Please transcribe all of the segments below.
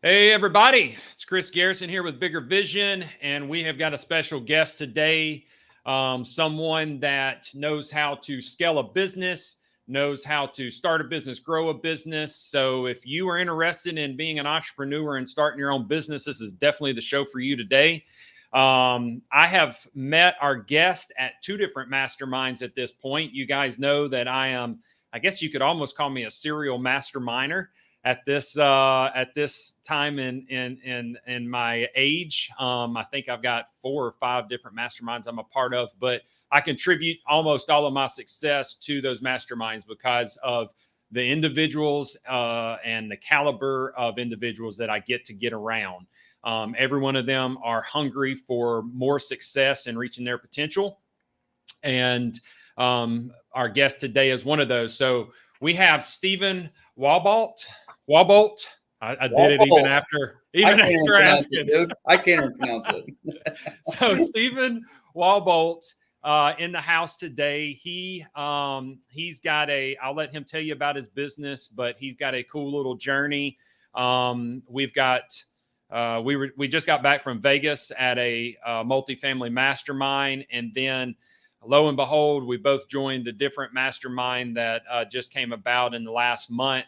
Hey, everybody. It's Chris Garrison here with Bigger Vision, and we have got a special guest today. Someone that knows how to scale a business, knows how to start a business, grow a business. So, if you are interested in being an entrepreneur and starting your own business, this is definitely the show for you today. I have met our guest at two different masterminds at this point. You guys know that I guess you could almost call me a serial masterminder at this time in my age. I think I've got 4 or 5 different masterminds I'm a part of, but I contribute almost all of my success to those masterminds because of the individuals and the caliber of individuals that I get around. Every one of them are hungry for more success and reaching their potential. And our guest today is one of those. So we have Stephen Walbolt. Walbolt. I did it even Walbolt. after I can't even pronounce asking. it, dude. I can't even pronounce it. So Stephen Walbolt in the house today. He's got I'll let him tell you about his business, but he's got a cool little journey. We've got we just got back from Vegas at a multifamily mastermind, and then lo and behold, we both joined a different mastermind that just came about in the last month.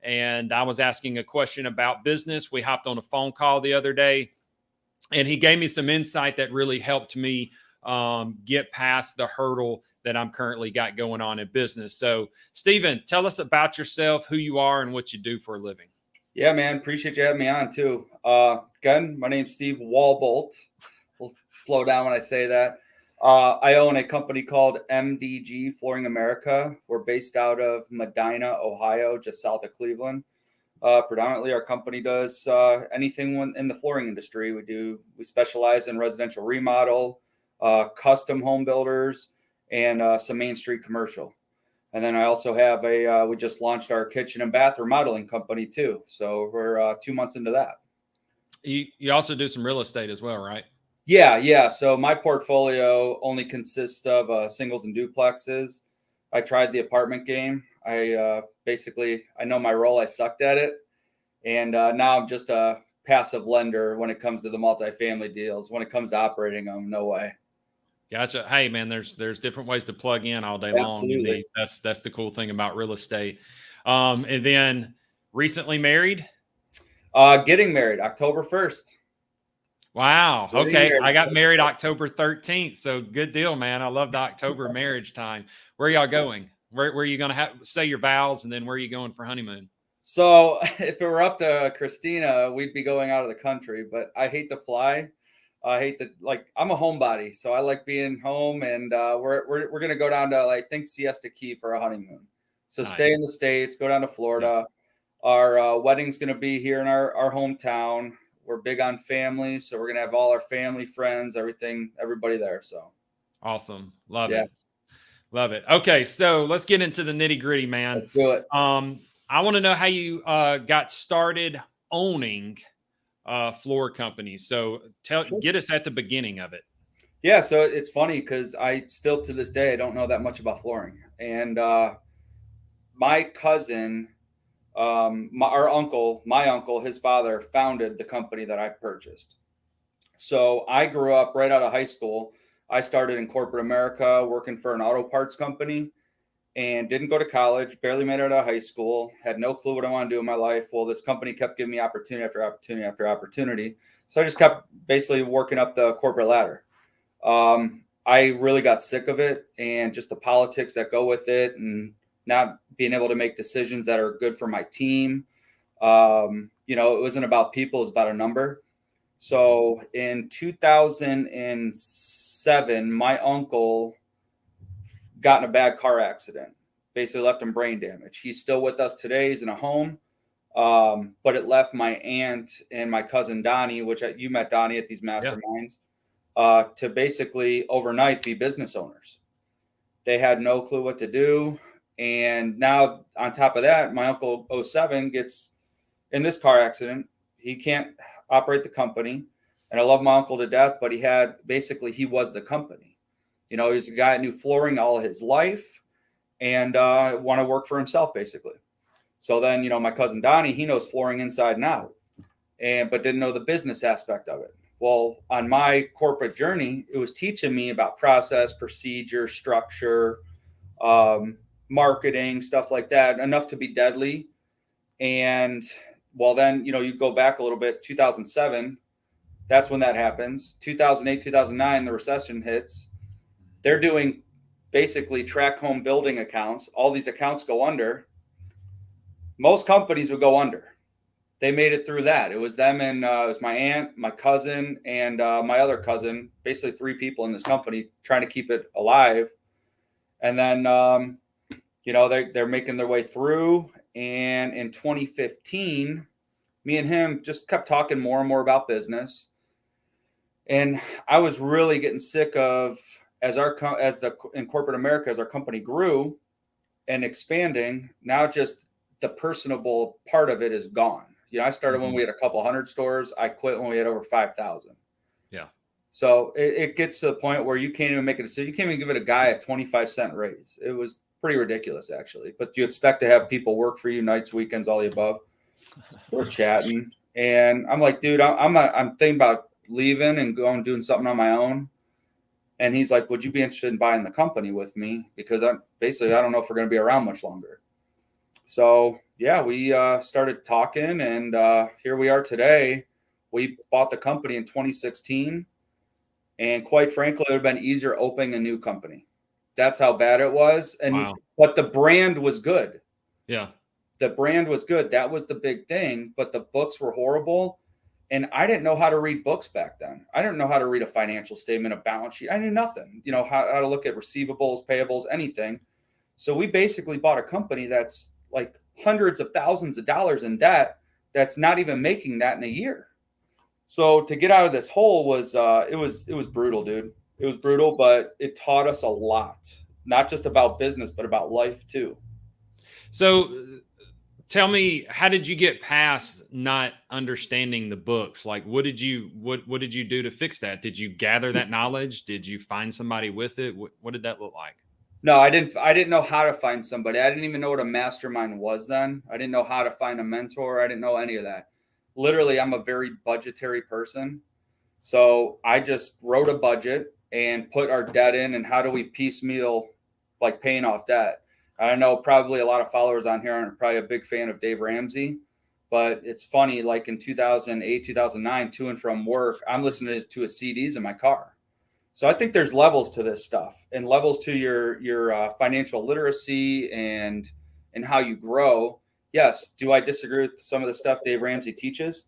And I was asking a question about business. We hopped on a phone call the other day, and he gave me some insight that really helped me get past the hurdle that I'm currently got going on in business. So, Stephen, tell us about yourself, who you are, and what you do for a living. Yeah, man. Appreciate you having me on, too. Again, my name's Steve Walbolt. We'll slow down when I say that. I own a company called MDG Flooring America. We're based out of Medina, Ohio, just south of Cleveland. Predominantly, our company does anything in the flooring industry. We specialize in residential remodel, custom home builders, and some Main Street commercial. And then I also have we just launched our kitchen and bath remodeling company too. So we're 2 months into that. You also do some real estate as well, right? Yeah. So my portfolio only consists of singles and duplexes. I tried the apartment game. I know my role. I sucked at it. And now I'm just a passive lender when it comes to the multifamily deals. When it comes to operating them, no way. Gotcha. Hey, man, there's different ways to plug in all day Absolutely. long. That's the cool thing about real estate. And then recently married. Getting married October 1st. Wow. Okay. I got married October 13th. So good deal, man. I love the October marriage time. Where are y'all going? Where are you going to say your vows, and then where are you going for honeymoon? So if it were up to Christina, we'd be going out of the country, but I hate to fly. I hate to I'm a homebody, so I like being home, and we're gonna go down to Siesta Key for a honeymoon. So Nice. Stay in the States, go down to Florida. Yeah. Our wedding's gonna be here in our hometown. We're big on family, so we're gonna have all our family, friends, everybody there. So awesome, love it. Okay, so let's get into the nitty gritty, man. Let's do it. I want to know how you got started owning floor companies. So get us at the beginning of it. Yeah, so it's funny because I still to this day I don't know that much about flooring. And my cousin, my uncle, his father founded the company that I purchased. So I grew up right out of high school. I started in corporate America working for an auto parts company. And didn't go to college, barely made it out of high school, had no clue what I want to do in my life. Well, this company kept giving me opportunity after opportunity after opportunity. So I just kept basically working up the corporate ladder. I really got sick of it and just the politics that go with it and not being able to make decisions that are good for my team. It wasn't about people, it was about a number. So in 2007, my uncle got in a bad car accident, basically left him brain damage. He's still with us today. He's in a home. But it left my aunt and my cousin Donnie, which you met Donnie at these masterminds, to basically overnight be business owners. They had no clue what to do. And now on top of that, my uncle 07 gets in this car accident. He can't operate the company. And I love my uncle to death, but he was the company. He was a guy that knew flooring all his life and want to work for himself, basically. So then, my cousin Donnie, he knows flooring inside and out. but didn't know the business aspect of it. Well, on my corporate journey, it was teaching me about process, procedure, structure, marketing, stuff like that, enough to be deadly. And well, then, you go back a little bit, 2007, that's when that happens. 2008, 2009, the recession hits. They're doing basically track home building accounts. All these accounts go under. Most companies would go under. They made it through that. It was them and it was my aunt, my cousin, and my other cousin, basically 3 people in this company trying to keep it alive. And then, they're making their way through. And in 2015, me and him just kept talking more and more about business. And I was really getting sick of, in corporate America, as our company grew and expanding, now just the personable part of it is gone. I started when we had a couple hundred stores. I quit when we had over 5,000. Yeah. So it gets to the point where you can't even make a decision. You can't even give it a guy a 25-cent raise. It was pretty ridiculous, actually. But you expect to have people work for you nights, weekends, all the above. We're chatting, and I'm like, dude, I'm thinking about leaving and going doing something on my own. And he's like, would you be interested in buying the company with me? Because I don't know if we're going to be around much longer. So yeah, we started talking, and here we are today. We bought the company in 2016, and quite frankly, it would have been easier opening a new company. That's how bad it was. And wow. But the brand was good. Yeah. The brand was good. That was the big thing. But the books were horrible. And I didn't know how to read books back then. I didn't know how to read a financial statement, a balance sheet. I knew nothing, how to look at receivables, payables, anything. So we basically bought a company that's like hundreds of thousands of dollars in debt that's not even making that in a year. So to get out of this hole was it was brutal, dude. It was brutal, but it taught us a lot, not just about business, but about life too. So tell me, how did you get past not understanding the books? Like, what did you do to fix that? Did you gather that knowledge? Did you find somebody with it? What did that look like? No, I didn't know how to find somebody. I didn't even know what a mastermind was then. I didn't know how to find a mentor. I didn't know any of that. Literally, I'm a very budgetary person. So I just wrote a budget and put our debt in, and how do we piecemeal, like, paying off debt. I know probably a lot of followers on here aren't probably a big fan of Dave Ramsey, but it's funny, like in 2008, 2009, to and from work, I'm listening to his CDs in my car. So I think there's levels to this stuff, and levels to your financial literacy and how you grow. Yes. Do I disagree with some of the stuff Dave Ramsey teaches?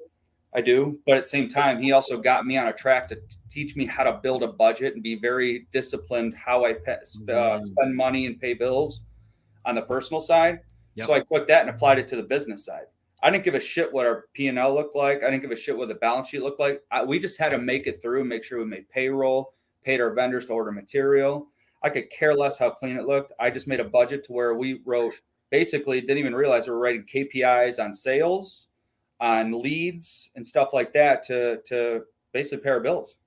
I do. But at the same time, he also got me on a track to teach me how to build a budget and be very disciplined how I spend money and pay bills on the personal side. Yep. So I took that and applied it to the business side. I didn't give a shit what our P&L looked like. I didn't give a shit what the balance sheet looked like. We just had to make it through, make sure we made payroll, paid our vendors to order material. I could care less how clean it looked. I just made a budget to where we wrote, basically didn't even realize we were writing KPIs on sales, on leads and stuff like that to basically pay our bills.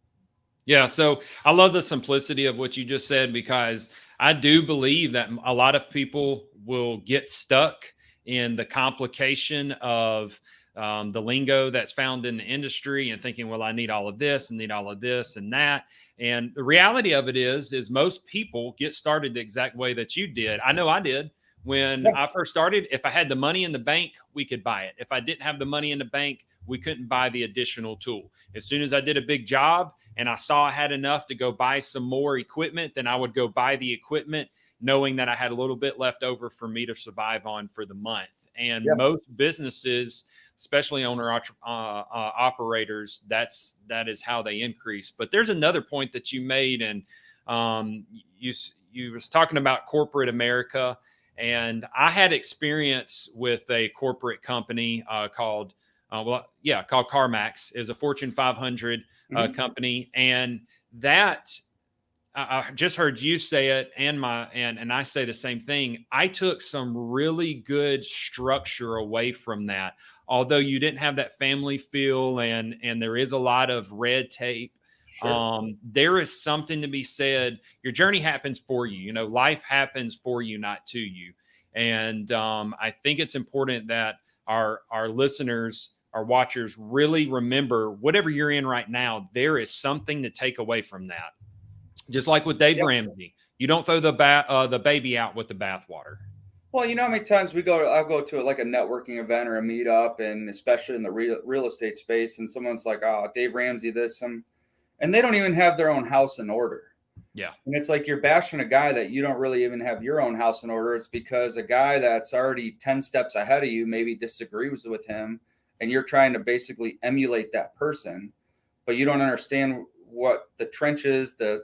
Yeah. So I love the simplicity of what you just said, because I do believe that a lot of people will get stuck in the complication of the lingo that's found in the industry and thinking, well, I need all of this and need all of this and that. And the reality of it is most people get started the exact way that you did. I know I did. When I first started, if I had the money in the bank, we could buy it. If I didn't have the money in the bank, we couldn't buy the additional tool. As soon as I did a big job and I saw I had enough to go buy some more equipment, then I would go buy the equipment, knowing that I had a little bit left over for me to survive on for the month. And most businesses, especially owner operators, that is how they increase. But there's another point that you made, and you was talking about corporate America. And I had experience with a corporate company called CarMax. Is a Fortune 500 company, and that I just heard you say it, and I say the same thing. I took some really good structure away from that, although you didn't have that family feel, and there is a lot of red tape. Sure. There is something to be said. Your journey happens for you. Life happens for you, not to you. And I think it's important that our listeners our watchers really remember whatever you're in right now, there is something to take away from that. Just like with Dave Ramsey, you don't throw the baby out with the bathwater. Well, you know how many times I'll go to like a networking event or a meetup, and especially in the real estate space, and someone's like, oh, Dave Ramsey, this, and they don't even have their own house in order. Yeah. And it's like you're bashing a guy that you don't really even have your own house in order. It's because a guy that's already 10 steps ahead of you maybe disagrees with him, and you're trying to basically emulate that person, but you don't understand what the trenches, the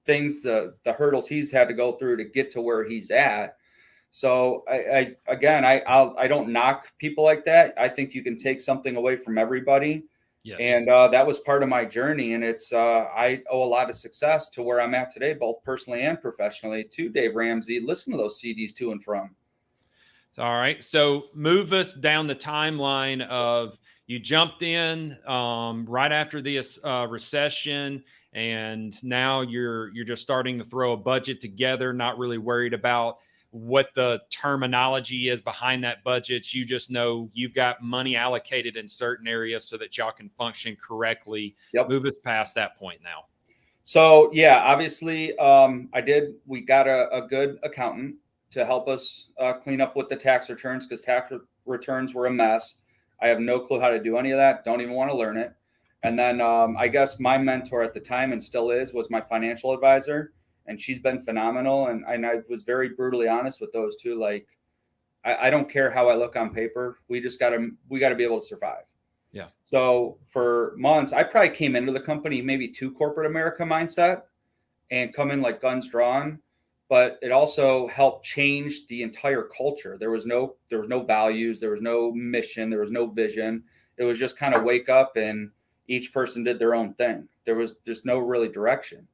things, the hurdles he's had to go through to get to where he's at. So I don't knock people like that. I think you can take something away from everybody. Yes. And that was part of my journey. And it's I owe a lot of success to where I'm at today, both personally and professionally, to Dave Ramsey. Listen to those CDs to and from. All right. So move us down the timeline of you jumped in right after the recession, and now you're just starting to throw a budget together, not really worried about what the terminology is behind that budget. You just know you've got money allocated in certain areas so that y'all can function correctly. Yep. Move us past that point now. So yeah, obviously we got a good accountant to help us clean up with the tax returns, because tax returns were a mess. I have no clue how to do any of that. Don't even want to learn it. And then I guess my mentor at the time, and still is, was my financial advisor. And she's been phenomenal. And I was very brutally honest with those two. Like, I don't care how I look on paper. We got to be able to survive. Yeah. So for months, I probably came into the company maybe too corporate America mindset and come in like guns drawn. But it also helped change the entire culture. There was no values, there was no mission, there was no vision. It was just kind of wake up and each person did their own thing. There's no really direction.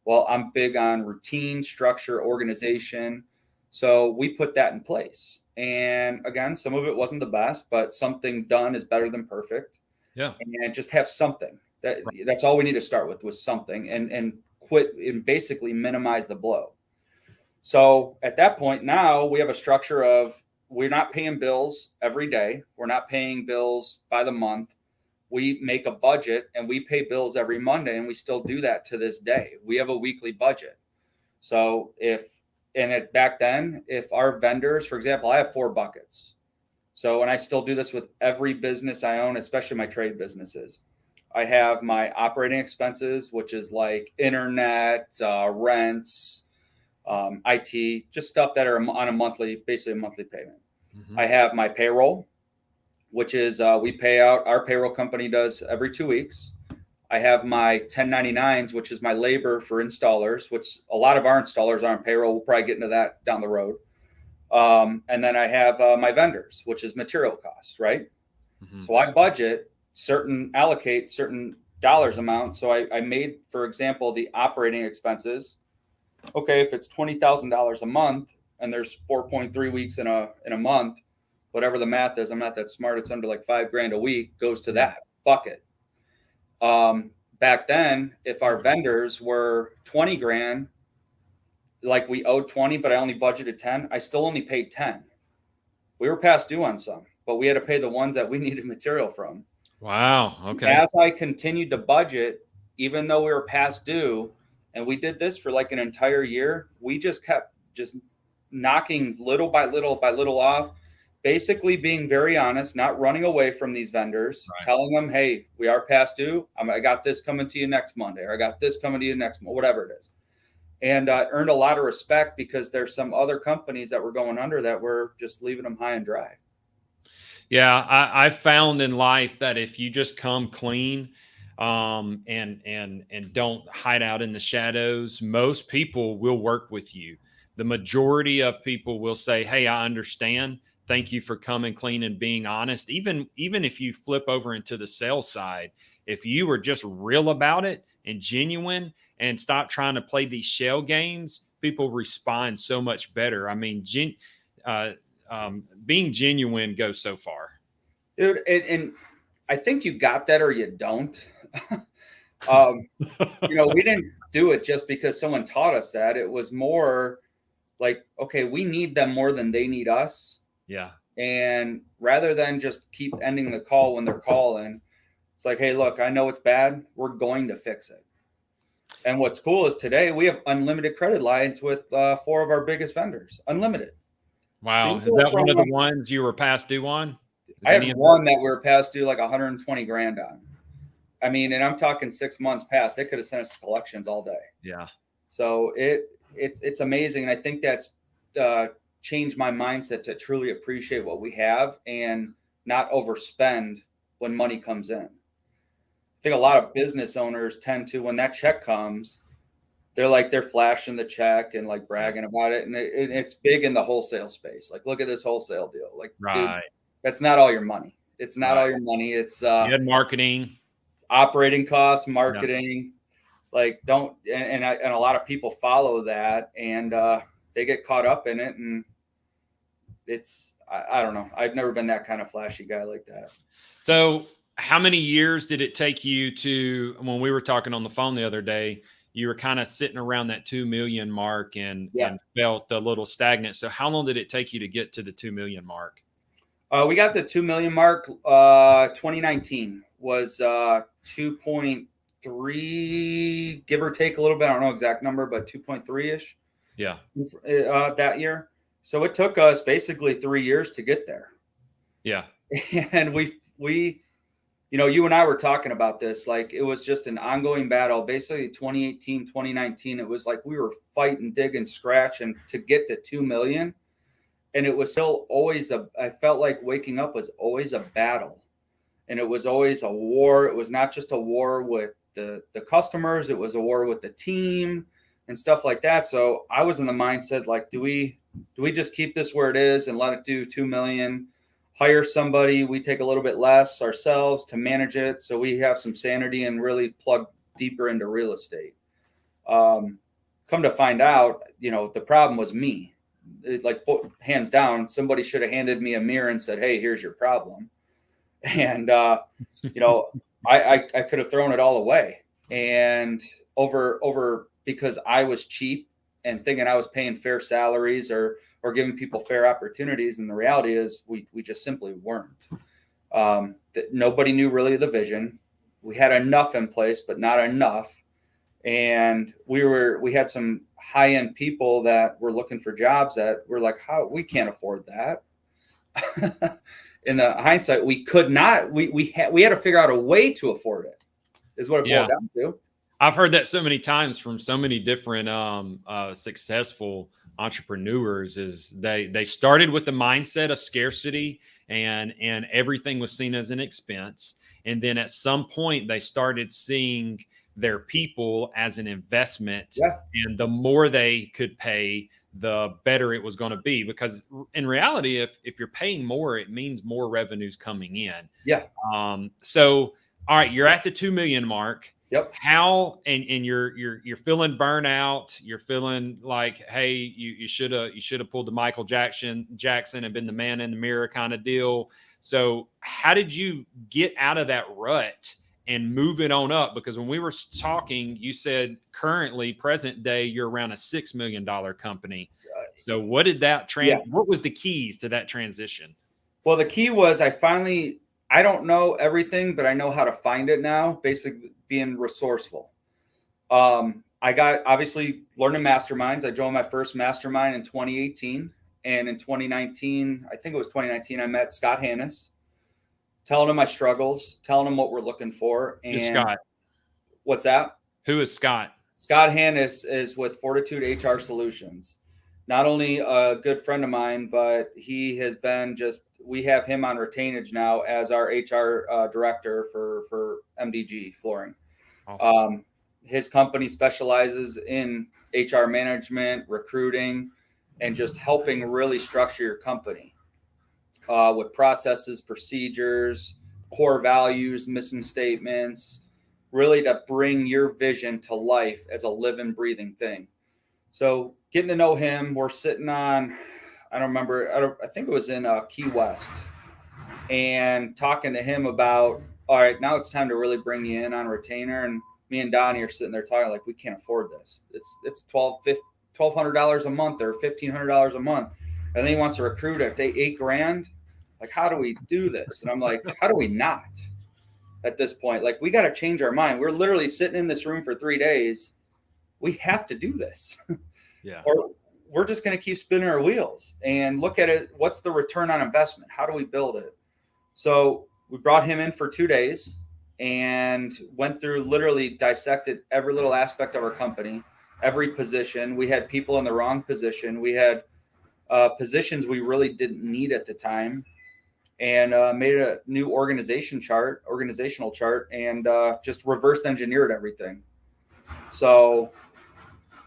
Well, I'm big on routine, structure, organization. So we put that in place. And again, some of it wasn't the best, but something done is better than perfect. Yeah. And just have something. That's all we need to start with, was something, and quit and basically minimize the blow. So at that point, now we have a structure of, we're not paying bills every day. We're not paying bills by the month. We make a budget and we pay bills every Monday, and we still do that to this day. We have a weekly budget. So back then, if our vendors, for example, I have 4 buckets. So, and I still do this with every business I own, especially my trade businesses. I have my operating expenses, which is like internet, rents, IT, just stuff that are on basically a monthly payment. Mm-hmm. I have my payroll, which is we pay out, our payroll company does every 2 weeks. I have my 1099s, which is my labor for installers, which a lot of our installers are on payroll. We'll probably get into that down the road. And then I have my vendors, which is material costs, right? Mm-hmm. So I allocate certain dollars amount. So I made, for example, the operating expenses. Okay, if it's $20,000 a month and there's 4.3 weeks in a month, whatever the math is, I'm not that smart. It's under like $5,000 a week, goes to that bucket. Back then, if our vendors were 20 grand, like we owed 20, but I only budgeted 10, I still only paid 10. We were past due on some, but we had to pay the ones that we needed material from. Wow. Okay. As I continued to budget, even though we were past due, and we did this for like an entire year, we just kept just knocking little by little off, basically being very honest, not running away from these vendors, right. Telling them, hey, we are past due. I got this coming to you next Monday, or I got this coming to you next month, whatever it is. And earned a lot of respect, because there's some other companies that were going under that were just leaving them high and dry. Yeah, I found in life that if you just come clean, and don't hide out in the shadows, most people will work with you. The majority of people will say, hey, I understand. Thank you for coming clean and being honest. Even if you flip over into the sales side, if you were just real about it and genuine and stop trying to play these shell games, people respond so much better. I mean, being genuine goes so far. Dude, and I think you got that or you don't. We didn't do it just because someone taught us that. It was more like, okay, we need them more than they need us. Yeah. And rather than just keep ending the call when they're calling, it's like, hey, look, I know it's bad. We're going to fix it. And what's cool is today we have unlimited credit lines with 4 of our biggest vendors. Unlimited. So Wow. you Is go that from one of the ones you were past due on? Is I had any of one that we were past due like 120 grand on. I mean, and I'm talking 6 months past. They could have sent us to collections all day. Yeah. So it's amazing, and I think that's changed my mindset to truly appreciate what we have and not overspend when money comes in. I think a lot of business owners tend to, when that check comes, they're flashing the check and like bragging about it, and it's big in the wholesale space. Like, look at this wholesale deal. Like, dude, Right. that's not all your money. It's not Right. all your money. It's You had marketing. operating costs, Yeah. marketing. Like, don't and a lot of people follow that, and they get caught up in it, and I don't know. I've never been that kind of flashy guy like that. So, how many years did it take you to, when we were talking on the phone the other day, you were kind of sitting around that 2 million mark and felt a little stagnant. So, how long did it take you to get to the 2 million mark? We got the 2 million mark. 2019 was 2.3, give or take a little bit. I don't know exact number, but 2.3 ish. Yeah. That year. So it took us basically 3 years to get there. Yeah. And we, you and I were talking about this, like it was just an ongoing battle. Basically 2018, 2019, it was like we were fighting, digging, scratching to get to 2 million. And it was still always I felt like waking up was always a battle. And it was always a war. It was not just a war with the customers. It was a war with the team and stuff like that. So I was in the mindset, like, do we just keep this where it is and let it do 2 million, hire somebody, we take a little bit less ourselves to manage it, so we have some sanity and really plug deeper into real estate. Come to find out, the problem was me. Like, hands down, somebody should have handed me a mirror and said, hey, here's your problem. And I could have thrown it all away, and over because I was cheap and thinking I was paying fair salaries or giving people fair opportunities. And the reality is we just simply weren't. That nobody knew really the vision. We had enough in place, but not enough. And we had some high-end people that were looking for jobs that were like, how we can't afford that. In the hindsight, we could not, we had to figure out a way to afford it, is what it boiled down to. I've heard that so many times from so many different successful entrepreneurs. Is they started with the mindset of scarcity and everything was seen as an expense, and then at some point they started seeing their people as an investment, and the more they could pay, the better it was going to be, because in reality, if you're paying more, it means more revenues coming in. So all right, you're at the 2 million mark. Yep. How and you're feeling burnout. You're feeling like, hey, you should have pulled the Michael Jackson and been the man in the mirror kind of deal. So how did you get out of that rut and move it on up? Because when we were talking, you said currently, present day, you're around a $6 million company. So what did that what was the keys to that transition? Well, the key was I don't know everything, but I know how to find it now, basically being resourceful. I got, obviously, learning masterminds. I joined my first mastermind in 2018. And in 2019, I think it was 2019, I met Scott Hannes, telling him my struggles, telling him what we're looking for. And Scott. What's that? Who is Scott? Scott Hannes is with Fortitude HR Solutions. Not only a good friend of mine, but he has been we have him on retainage now as our HR director for MDG Flooring. Awesome. His company specializes in HR management, recruiting, and just helping really structure your company with processes, procedures, core values, mission statements, really to bring your vision to life as a living, breathing thing. So getting to know him, we're sitting on, I think it was in Key West, and talking to him about, all right, now it's time to really bring you in on retainer. And me and Donnie are sitting there talking like, we can't afford this. It's $1,200 a month or $1,500 a month. And then he wants to recruit at $8,000. Like, how do we do this? And I'm like, how do we not at this point? Like, we got to change our mind. We're literally sitting in this room for 3 days. We have to do this. Yeah. Or we're just going to keep spinning our wheels and look at it. What's the return on investment? How do we build it? So we brought him in for 2 days and went through, literally dissected every little aspect of our company, every position. We had people in the wrong position. We had positions we really didn't need at the time, and made a new organizational chart, and just reverse engineered everything. So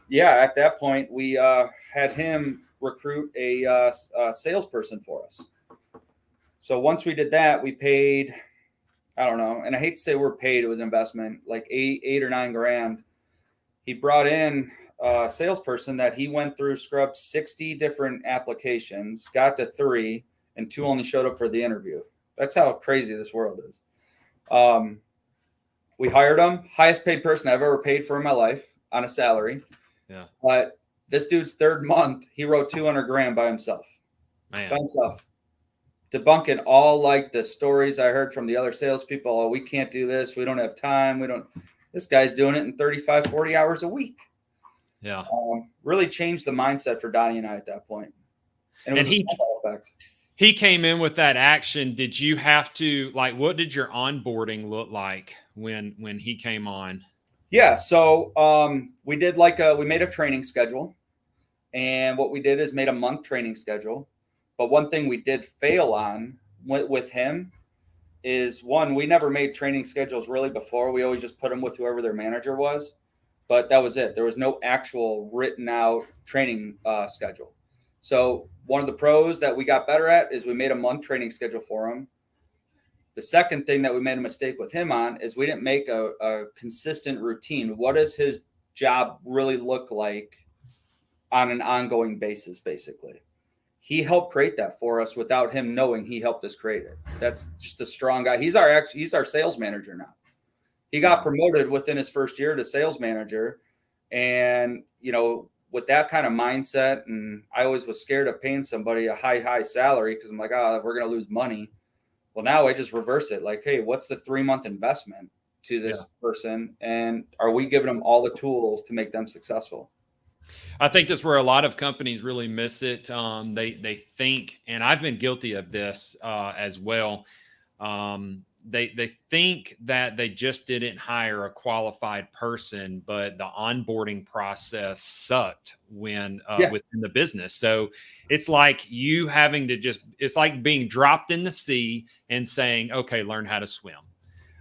yeah, at that point, we had him recruit a salesperson for us. So once we did that, we paid, I don't know, and I hate to say we're paid, it was investment, like eight or $9,000. He brought in a salesperson that he went through, scrubbed 60 different applications, got to 3, and 2 only showed up for the interview. That's how crazy this world is. We hired him, highest paid person I've ever paid for in my life on a salary. Yeah. But this dude's 3rd month, he wrote $200,000 by himself. Man. By himself. Debunking all like the stories I heard from the other salespeople. Oh, we can't do this. We don't have time. This guy's doing it in 35, 40 hours a week. Yeah. Really changed the mindset for Donnie and I at that point. And it was a snowball effect. He came in with that action. Did you have to, like, what did your onboarding look like when he came on? Yeah. So we did we made a training schedule, and what we did is made a month training schedule. But one thing we did fail on with him is, one, we never made training schedules really before. We always just put them with whoever their manager was, but that was it. There was no actual written out training schedule. So one of the pros that we got better at is we made a month training schedule for him. The second thing that we made a mistake with him on is we didn't make a consistent routine. What does his job really look like on an ongoing basis, basically? He helped create that for us without him knowing he helped us create it. That's just a strong guy. He's our sales manager now. He got promoted within his first year to sales manager. And, with that kind of mindset, and I always was scared of paying somebody a high salary because I'm like, we're going to lose money. Well, now I just reverse it. Like, hey, what's the 3-month investment to this person? And are we giving them all the tools to make them successful? I think that's where a lot of companies really miss it. They think, and I've been guilty of this as well. They think that they just didn't hire a qualified person, but the onboarding process sucked within the business. So it's like you having to it's like being dropped in the sea and saying, okay, learn how to swim.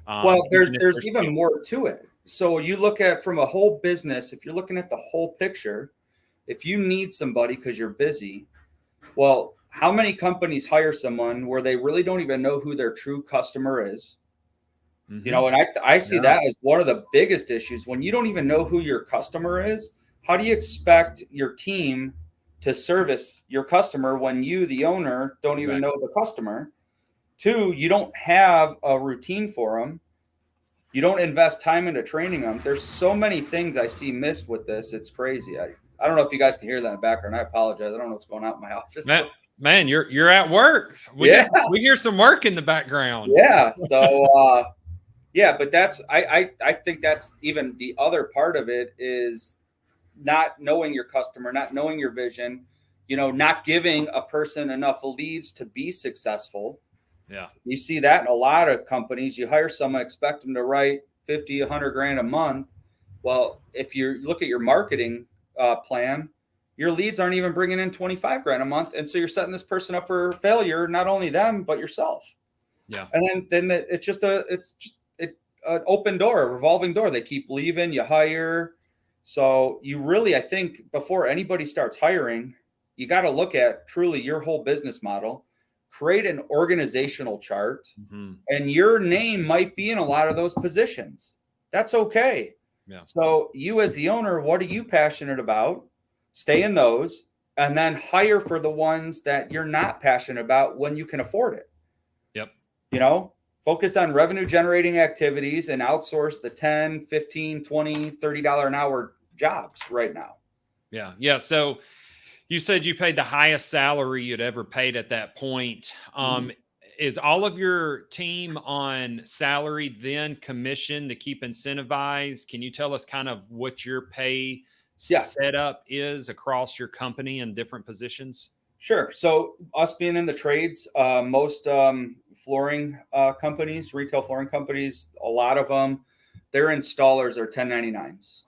Well, there's even more to it. So you look at from a whole business, if you're looking at the whole picture, if you need somebody because you're busy, well, how many companies hire someone where they really don't even know who their true customer is? Mm-hmm. And I see that as one of the biggest issues. When you don't even know who your customer is, how do you expect your team to service your customer when you, the owner, don't even know the customer? 2, you don't have a routine for them. You don't invest time into training them. There's so many things I see missed with this. It's crazy. I don't know if you guys can hear that in the background. I apologize. I don't know what's going on in my office. Man, you're at work. We hear some work in the background. Yeah. So but that's I think that's even the other part of it is not knowing your customer, not knowing your vision, not giving a person enough leads to be successful. Yeah. You see that in a lot of companies. You hire someone, expect them to write 50, 100 grand a month. Well, if you look at your marketing plan, your leads aren't even bringing in 25 grand a month. And so you're setting this person up for failure, not only them, but yourself. Yeah. And then it's just an open door, a revolving door. They keep leaving, you hire. So you really, I think before anybody starts hiring, you got to look at truly your whole business model, create an organizational chart, and your name might be in a lot of those positions. That's okay. Yeah. So you as the owner, what are you passionate about? Stay in those, and then hire for the ones that you're not passionate about when you can afford it. Yep. Focus on revenue generating activities and outsource the $10, $15, $20, $30 an hour jobs right now. Yeah. Yeah. So you said you paid the highest salary you'd ever paid at that point. is all of your team on salary, then commission to keep incentivized? Can you tell us kind of what your pay setup is across your company and different positions? Sure. So us being in the trades, most flooring companies, retail flooring companies, a lot of them, their installers are 1099s.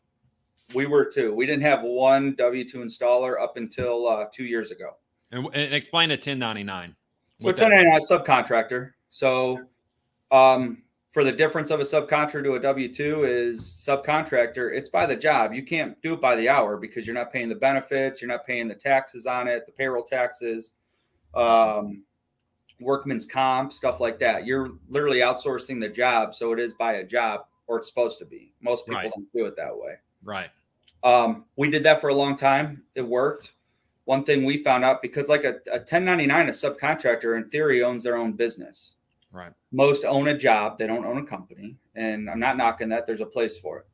We were too. We didn't have one W-2 installer up until 2 years ago. And explain a 1099. So 1099 subcontractor. So for the difference of a subcontractor to a W-2 is subcontractor, it's by the job. You can't do it by the hour because you're not paying the benefits, you're not paying the taxes on it, the payroll taxes, workman's comp, stuff like that. You're literally outsourcing the job. So it is by a job, or it's supposed to be. Most people don't do it that way. Right. We did that for a long time. It worked. One thing we found out, because like a 1099, a subcontractor in theory owns their own business. Right. Most own a job. They don't own a company. And I'm not knocking that. There's a place for it.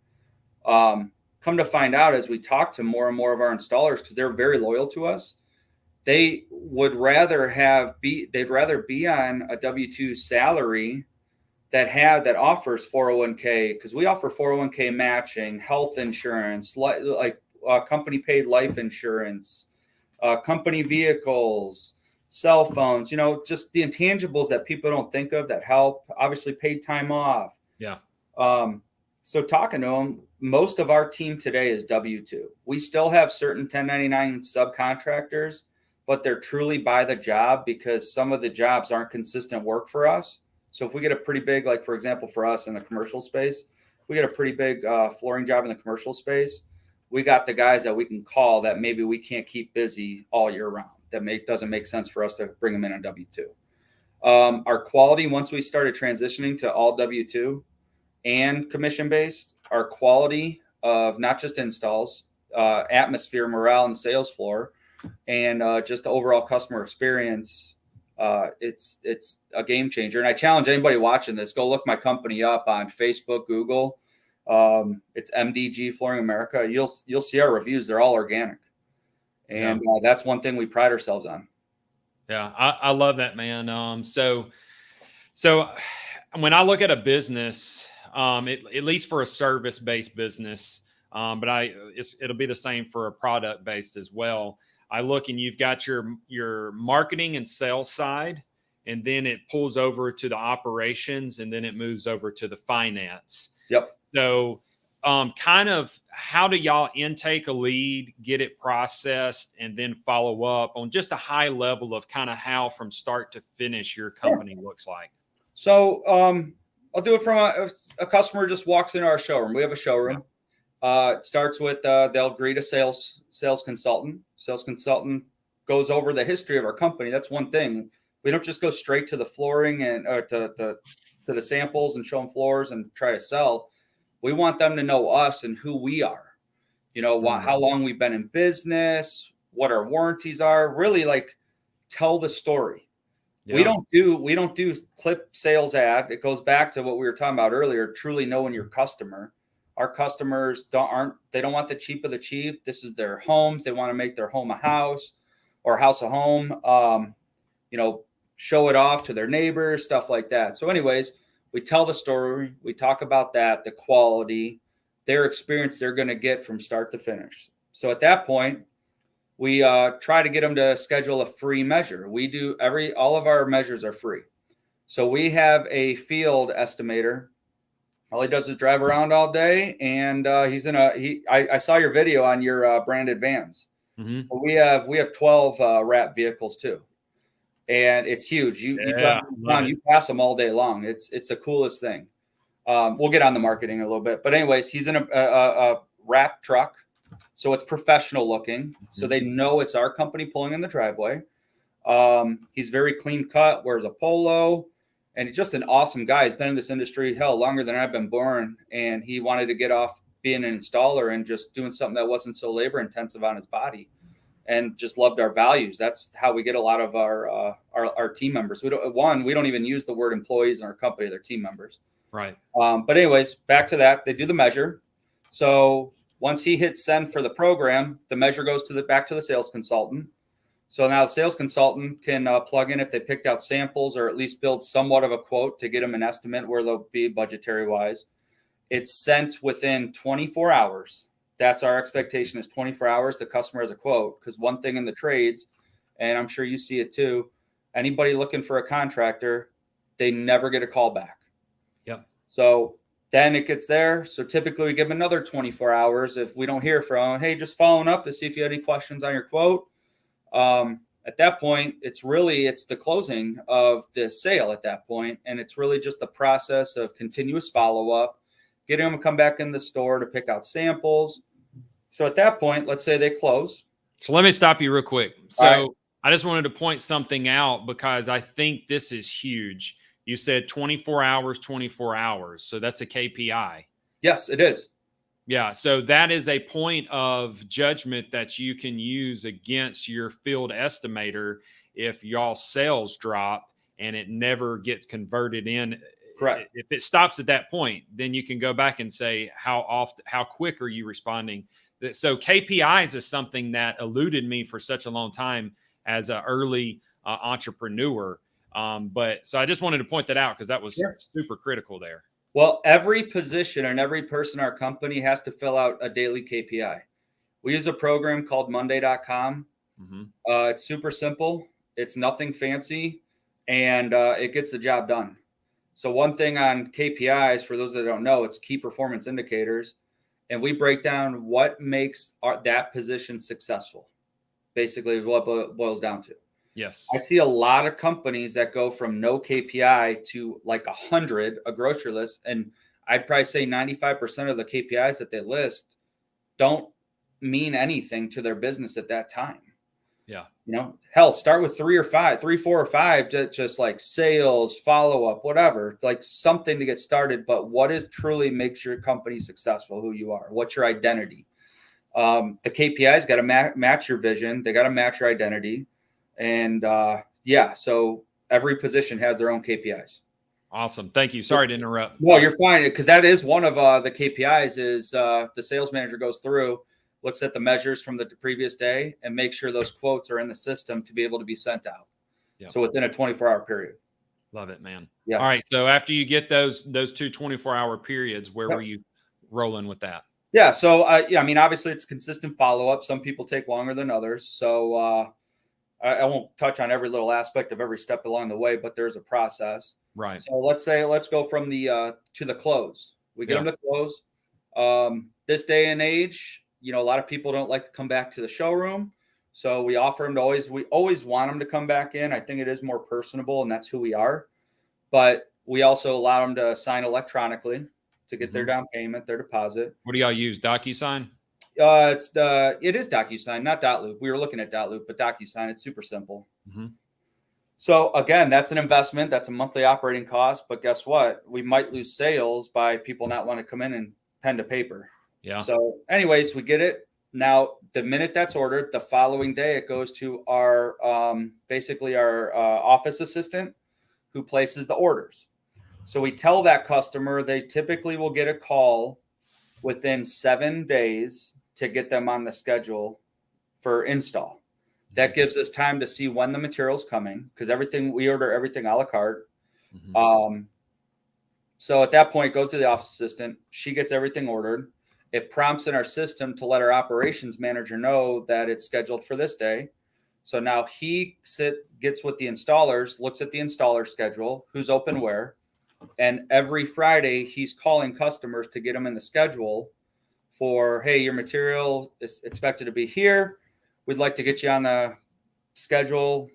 Come to find out as we talk to more and more of our installers, because they're very loyal to us, they would rather they'd rather be on a W-2 salary that offers 401k, because we offer 401k matching, health insurance, like company paid life insurance, company vehicles, cell phones, just the intangibles that people don't think of that help. Obviously paid time off. Yeah. So talking to them, most of our team today is W-2. We still have certain 1099 subcontractors, but they're truly by the job because some of the jobs aren't consistent work for us. So if we get a pretty big, like for example, for us in the commercial space, if we get a pretty big flooring job in the commercial space, we got the guys that we can call that maybe we can't keep busy all year round. That doesn't make sense for us to bring them in on W-2. Our quality, once we started transitioning to all W-2 and commission-based, our quality of not just installs, atmosphere, morale, and the sales floor, and just the overall customer experience, it's a game changer. And I challenge anybody watching this, go look my company up on Facebook, Google. It's MDG Flooring America. You'll see our reviews. They're all organic. And that's one thing we pride ourselves on. Yeah, I love that, man. So when I look at a business, at least for a service-based business, but it'll be the same for a product-based as well. I look and you've got your marketing and sales side, and then it pulls over to the operations, and then it moves over to the finance. Yep. So kind of how do y'all intake a lead, get it processed, and then follow up on just a high level of kind of how from start to finish your company looks like? So I'll do it from a customer just walks into our showroom. We have a showroom. It starts with they'll greet a sales consultant. Sales consultant goes over the history of our company. That's one thing. We don't just go straight to the flooring and to the samples and show them floors and try to sell. We want them to know us and who we are. How long we've been in business, what our warranties are. Really, like, tell the story. Yeah. We don't do clip sales ad. It goes back to what we were talking about earlier. Truly knowing your customer. Our customers don't want the cheap of the cheap. This is their homes. They want to make their home a house or house a home. Show it off to their neighbors, stuff like that. So anyways, we tell the story. We talk about that, the quality, their experience they're going to get from start to finish. So at that point, we try to get them to schedule a free measure. All of our measures are free. So we have a field estimator. All he does is drive around all day, and I saw your video on your branded vans. Mm-hmm. We have 12 wrap vehicles too. And it's huge. You drive around, you pass them all day long. It's the coolest thing. We'll get on the marketing a little bit, but anyways, he's in a wrap truck, so it's professional looking. So they know it's our company pulling in the driveway. He's very clean cut, wears a polo, and he's just an awesome guy. He's been in this industry longer than I've been born, and he wanted to get off being an installer and just doing something that wasn't so labor intensive on his body. And just loved our values. That's how we get a lot of our team members. We don't even use the word employees in our company. They're team members. Right. But anyways, back to that. They do the measure. So once he hits send for the program, the measure goes back to the sales consultant. So now the sales consultant can plug in if they picked out samples or at least build somewhat of a quote to get them an estimate where they'll be budgetary wise. It's sent within 24 hours. That's our expectation, is 24 hours. The customer has a quote, because one thing in the trades, and I'm sure you see it too, anybody looking for a contractor, they never get a call back. Yep. So then it gets there. So typically we give them another 24 hours. If we don't hear from them, hey, just following up to see if you had any questions on your quote. At that point, it's the closing of the sale at that point. And it's really just the process of continuous follow-up, getting them to come back in the store to pick out samples. So at that point, let's say they close. So let me stop you real quick. So All right. I just wanted to point something out because I think this is huge. You said 24 hours, 24 hours. So that's a KPI. Yes, it is. Yeah. So that is a point of judgment that you can use against your field estimator if y'all sales drop and it never gets converted in. Correct. If it stops at that point, then you can go back and say, how quick are you responding? So KPIs is something that eluded me for such a long time as an early entrepreneur. But so I just wanted to point that out because that was super critical there. Well, every position and every person in our company has to fill out a daily KPI. We use a program called Monday.com. Mm-hmm. It's super simple. It's nothing fancy, and it gets the job done. So one thing on KPIs, for those that don't know, it's key performance indicators. And we break down what makes that position successful. Basically, what it boils down to. Yes. I see a lot of companies that go from no KPI to like 100, a grocery list. And I'd probably say 95% of the KPIs that they list don't mean anything to their business at that time. Yeah. You know, hell, start with 3, 4 or 5, just like sales, follow-up, whatever, like something to get started. But what is truly makes your company successful, who you are, what's your identity? The KPIs got to match your vision. They got to match your identity. And so every position has their own KPIs. Awesome. Thank you. Sorry to interrupt. No, you're fine. Because that is one of the KPIs is the sales manager goes through, looks at the measures from the previous day and make sure those quotes are in the system to be able to be sent out. Yep. So within a 24-hour period. Love it, man. Yeah. All right. So after you get those two 24-hour periods, where were you rolling with that? Yeah. So, I mean, obviously it's consistent follow-up. Some people take longer than others. So I won't touch on every little aspect of every step along the way, but there's a process. Right. So let's go from the to the close. We get them to close. This day and age, a lot of people don't like to come back to the showroom. So we offer them we always want them to come back in. I think it is more personable and that's who we are. But we also allow them to sign electronically to get their down payment, their deposit. What do y'all use? DocuSign? It is DocuSign, not Dotloop. We were looking at Dotloop, but DocuSign, it's super simple. Mm-hmm. So again, that's an investment. That's a monthly operating cost. But guess what? We might lose sales by people not wanting to come in and pen to paper. Yeah. So anyways, we get it. Now, the minute that's ordered, the following day, it goes to our basically our office assistant who places the orders. So we tell that customer they typically will get a call within 7 days to get them on the schedule for install. That gives us time to see when the material's coming because we order everything a la carte. Mm-hmm. So at that point, it goes to the office assistant. She gets everything ordered. It prompts in our system to let our operations manager know that it's scheduled for this day. So now he gets with the installers, looks at the installer schedule, who's open where, and every Friday he's calling customers to get them in the schedule for, hey, your material is expected to be here. We'd like to get you on the schedule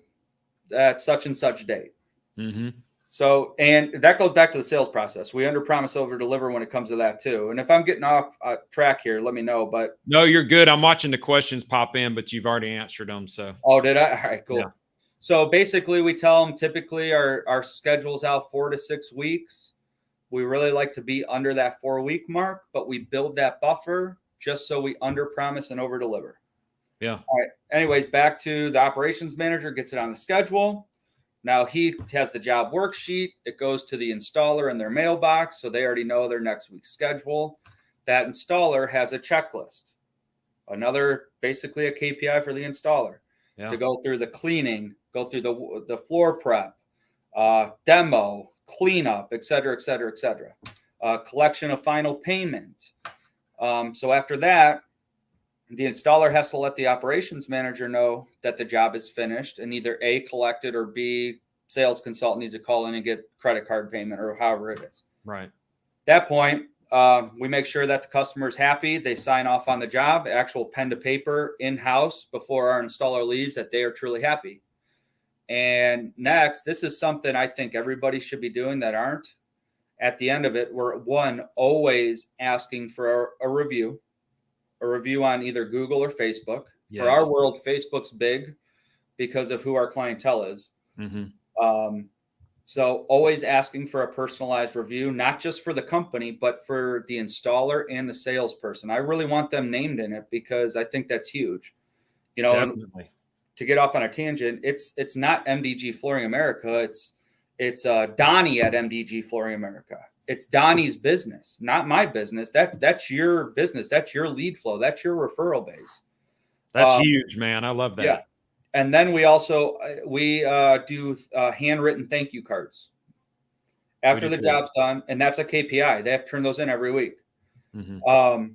at such and such date. Mm-hmm. So, and that goes back to the sales process. We under promise, over deliver when it comes to that too. And if I'm getting off track here, let me know. But no, you're good. I'm watching the questions pop in, but you've already answered them. So, oh, did I? All right, cool. Yeah. So basically, we tell them typically our schedule's out 4 to 6 weeks. We really like to be under that 4-week mark, but we build that buffer just so we under promise and over deliver. Yeah. All right. Anyways, back to the operations manager gets it on the schedule. Now he has the job worksheet. It goes to the installer in their mailbox, so they already know their next week's schedule. That installer has a checklist, basically a KPI for the installer. to go through the cleaning, go through the floor prep, demo, cleanup, et cetera, et cetera, et cetera. Collection of final payment. So after that, the installer has to let the operations manager know that the job is finished and either A, collected, or B, sales consultant needs to call in and get credit card payment or however it is. Right. At that point, we make sure that the customer is happy. They sign off on the job, actual pen to paper in-house before our installer leaves, that they are truly happy. And next, this is something I think everybody should be doing that aren't. At the end of it, we're always asking for a review on either Google or Facebook. Yes. For our world, Facebook's big because of who our clientele is. Mm-hmm. So always asking for a personalized review, not just for the company, but for the installer and the salesperson. I really want them named in it because I think that's huge. You know, Definitely. To get off on a tangent, it's not MDG Flooring America. It's Donnie at MDG Flooring America. It's Donnie's business, not my business. That's your business. That's your lead flow. That's your referral base. That's huge, man. I love that. Yeah. And then we also do handwritten thank you cards after the job's done, and that's a KPI. They have to turn those in every week. Mm-hmm.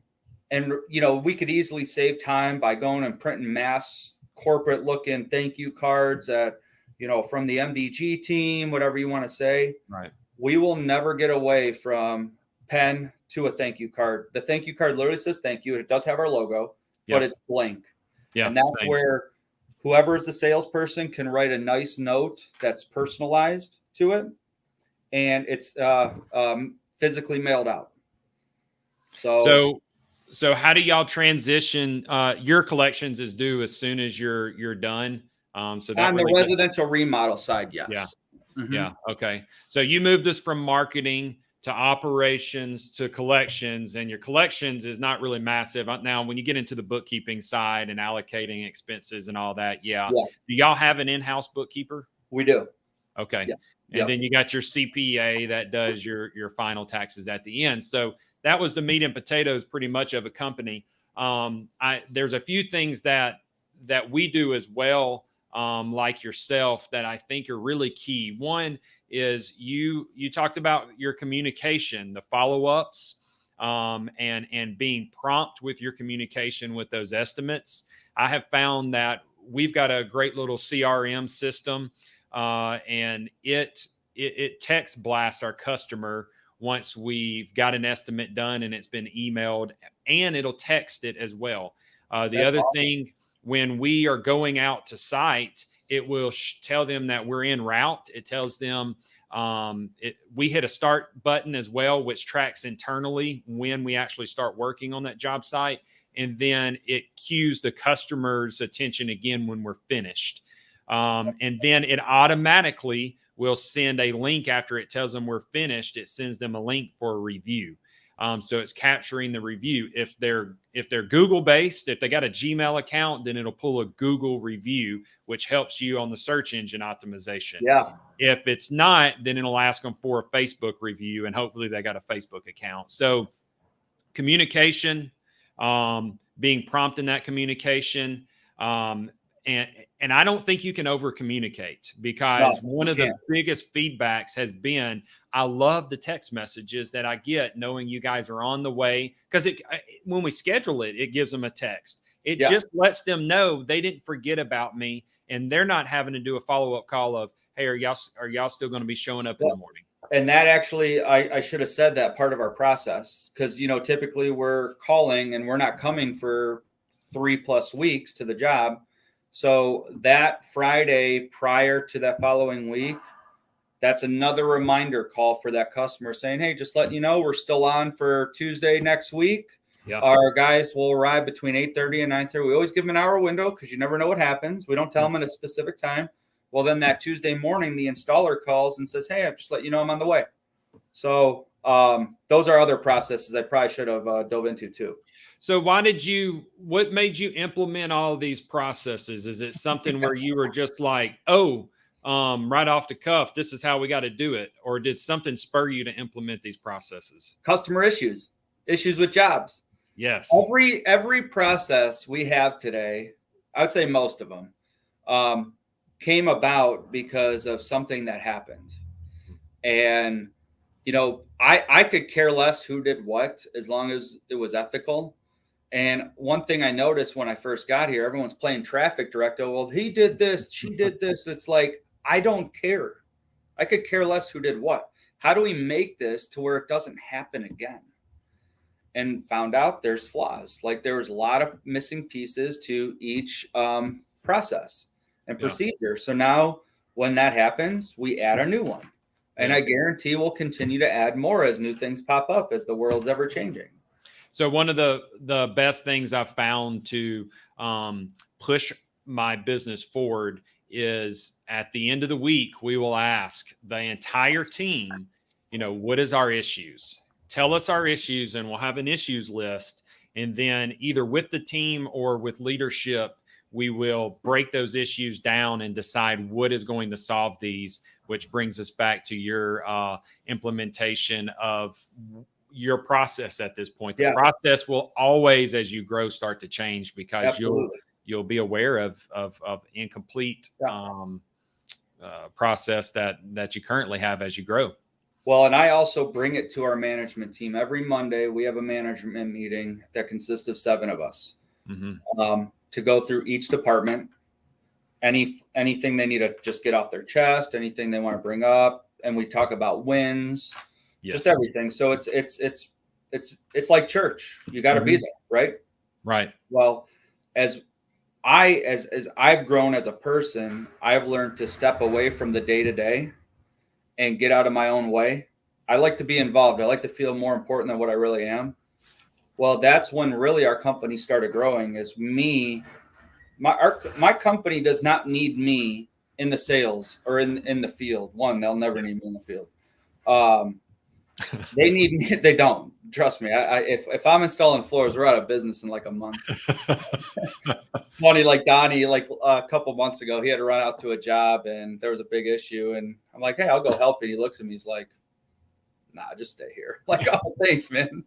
And you know, we could easily save time by going and printing mass corporate looking thank you cards at, you know, from the MDG team, whatever you want to say. Right. We will never get away from pen to a thank you card. The thank you card literally says thank you. It does have our logo, but it's blank. Yeah. And that's where whoever is the salesperson can write a nice note that's personalized to it, and it's physically mailed out. So how do y'all transition? Your collections is due as soon as you're done. So that on the residential remodel side, yes. Yeah. Mm-hmm. Yeah. Okay. So you moved us from marketing to operations to collections, and your collections is not really massive. Now, when you get into the bookkeeping side and allocating expenses and all that, yeah. Do y'all have an in-house bookkeeper? We do. Okay. Yes. And then you got your CPA that does your final taxes at the end. So that was the meat and potatoes pretty much of a company. There's a few things that we do as well, like yourself, that I think are really key. One is you talked about your communication, the follow-ups, and being prompt with your communication with those estimates. I have found that we've got a great little CRM system, and it text blasts our customer once we've got an estimate done and it's been emailed, and it'll text it as well. The other thing, when we are going out to site, it will tell them that we're en route. It tells them we hit a start button as well, which tracks internally when we actually start working on that job site. And then it cues the customer's attention again when we're finished. And then it automatically will send a link after it tells them we're finished. It sends them a link for a review. So it's capturing the review. If they're Google based, if they got a Gmail account, then it'll pull a Google review, which helps you on the search engine optimization. Yeah. If it's not, then it'll ask them for a Facebook review, and hopefully they got a Facebook account. So communication, being prompt in that communication, and I don't think you can over communicate, because one of the biggest feedbacks has been, I love the text messages that I get knowing you guys are on the way, because when we schedule it, it gives them a text. It just lets them know they didn't forget about me, and they're not having to do a follow-up call of, hey, are y'all still going to be showing up in the morning? And that actually, I should have said that part of our process, because, you know, typically we're calling and we're not coming for 3+ weeks to the job. So that Friday prior to that following week, that's another reminder call for that customer saying, hey, just letting you know, we're still on for Tuesday next week. Yeah. Our guys will arrive between 8:30 and 9:30. We always give them an hour window because you never know what happens. We don't tell them at a specific time. Well, then that Tuesday morning, the installer calls and says, hey, I'm just letting you know I'm on the way. So those are other processes I probably should have dove into too. So what made you implement all of these processes? Is it something where you were just like, right off the cuff, this is how we got to do it? Or did something spur you to implement these processes? Customer issues with jobs. Yes. Every process we have today, I would say most of them, came about because of something that happened. And, I could care less who did what as long as it was ethical. And one thing I noticed when I first got here, everyone's playing traffic director. Well, he did this, she did this. It's like, I don't care. I could care less who did what. How do we make this to where it doesn't happen again? And found out there's flaws. Like there was a lot of missing pieces to each process and procedure. So now when that happens, we add a new one. And I guarantee we'll continue to add more as new things pop up as the world's ever changing. So one of the best things I've found to push my business forward is at the end of the week, we will ask the entire team, what is our issues? Tell us our issues, and we'll have an issues list. And then either with the team or with leadership, we will break those issues down and decide what is going to solve these, which brings us back to your implementation of your process at this point. The process will always, as you grow, start to change because you'll be aware of incomplete process that you currently have as you grow. Well, and I also bring it to our management team. Every Monday, we have a management meeting that consists of 7 of us to go through each department, anything they need to just get off their chest, anything they want to bring up, and we talk about wins, just everything. So it's like church. You got to be there, right? Right. Well, as I've grown as a person, I've learned to step away from the day-to-day and get out of my own way. I like to be involved. I like to feel more important than what I really am. Well, that's when really our company started growing. Is me, my company does not need me in the sales or in the field. One, they'll never need me in the field. They need me. They don't. Trust me. If I'm installing floors, we're out of business in like a month. It's funny, like Donnie, like a couple months ago, he had to run out to a job and there was a big issue. And I'm like, hey, I'll go help. And he looks at me. He's like, nah, just stay here. Like, oh, thanks, man.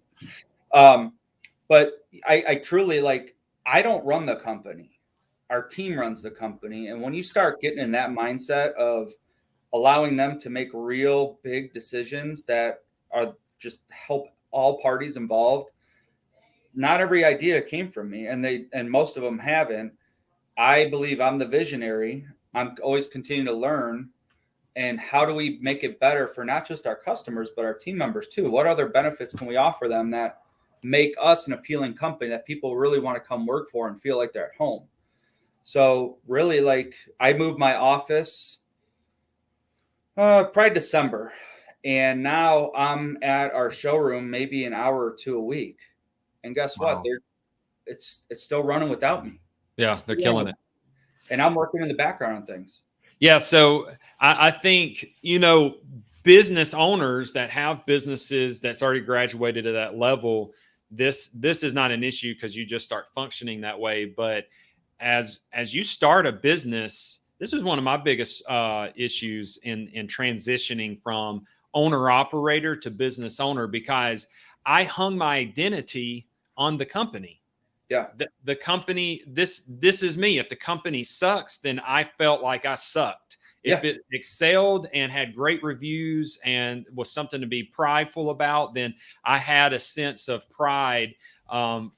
But I truly I don't run the company. Our team runs the company. And when you start getting in that mindset of allowing them to make real big decisions that are just help all parties involved, not every idea came from me, and most of them haven't. I believe I'm the visionary. I'm always continuing to learn. And how do we make it better for not just our customers, but our team members too? What other benefits can we offer them that make us an appealing company that people really want to come work for and feel like they're at home? So really, I moved my office probably December. And now I'm at our showroom maybe an hour or 2 a week. And guess what? It's still running without me. Yeah, they're killing it. And I'm working in the background on things. Yeah. So I think, business owners that have businesses that's already graduated to that level, this is not an issue because you just start functioning that way. But as you start a business, this is one of my biggest issues in transitioning from owner operator to business owner, because I hung my identity on the company. Yeah. The company, this is me. If the company sucks, then I felt like I sucked. If it excelled and had great reviews and was something to be prideful about, then I had a sense of pride from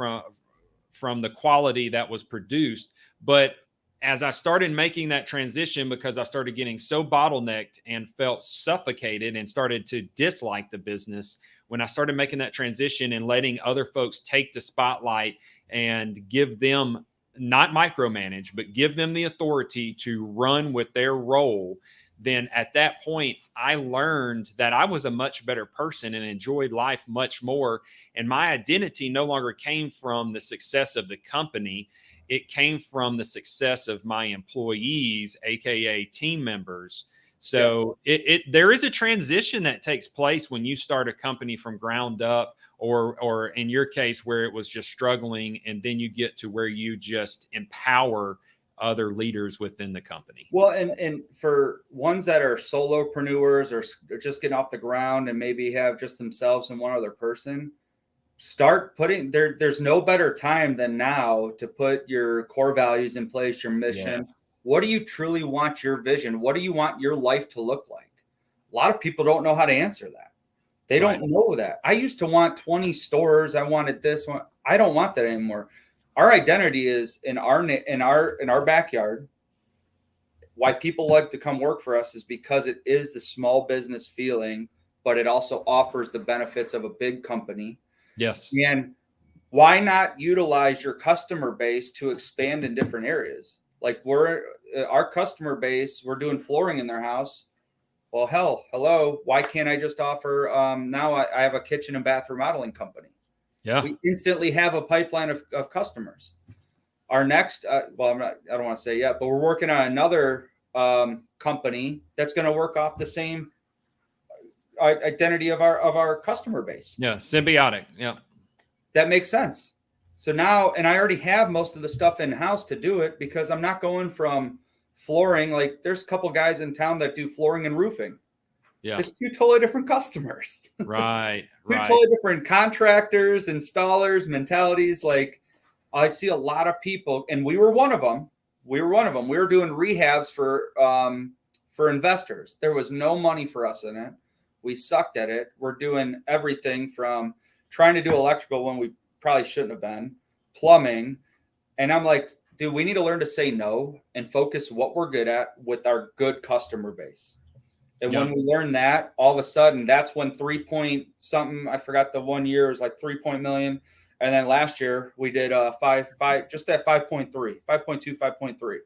the quality that was produced. But as I started making that transition, because I started getting so bottlenecked and felt suffocated and started to dislike the business, when I started making that transition and letting other folks take the spotlight and give them, not micromanage, but give them the authority to run with their role, then at that point, I learned that I was a much better person and enjoyed life much more. And my identity no longer came from the success of the company. It came from the success of my employees, AKA team members. So there is a transition that takes place when you start a company from ground up, or in your case where it was just struggling, and then you get to where you just empower other leaders within the company. Well, and for ones that are solopreneurs or just getting off the ground and maybe have just themselves and one other person, start putting there's no better time than now to put your core values in place, your mission. Yes. What do you truly want your vision? What do you want your life to look like? A lot of people don't know how to answer that. They Right. don't know that. I used to want 20 stores. I wanted this one. I don't want that anymore. Our identity is in our backyard. Why people like to come work for us is because it is the small business feeling, but it also offers the benefits of a big company. Yes. And why not utilize your customer base to expand in different areas? Like our customer base, we're doing flooring in their house. Well, hello. Why can't I just offer? Now I have a kitchen and bath remodeling company. Yeah. We instantly have a pipeline of customers. Our next, I don't want to say yet, but we're working on another company that's going to work off the same identity of our customer base. Yeah. Symbiotic. Yeah. That makes sense. So now, and I already have most of the stuff in house to do it because I'm not going from flooring. Like there's a couple guys in town that do flooring and roofing. Yeah. It's two totally different customers. Right. Two Right. totally different contractors, installers, mentalities. Like I see a lot of people, and we were one of them. We were doing rehabs for investors. There was no money for us in it. We sucked at it. We're doing everything from trying to do electrical when we probably shouldn't have been, plumbing. And I'm like, dude, we need to learn to say no and focus what we're good at with our good customer base. And Yeah. when we learn that, all of a sudden, that's when 3 point something, I forgot the 1 year, it was like 3 million. And then last year we did just at 5.3, 5.2, 5.3.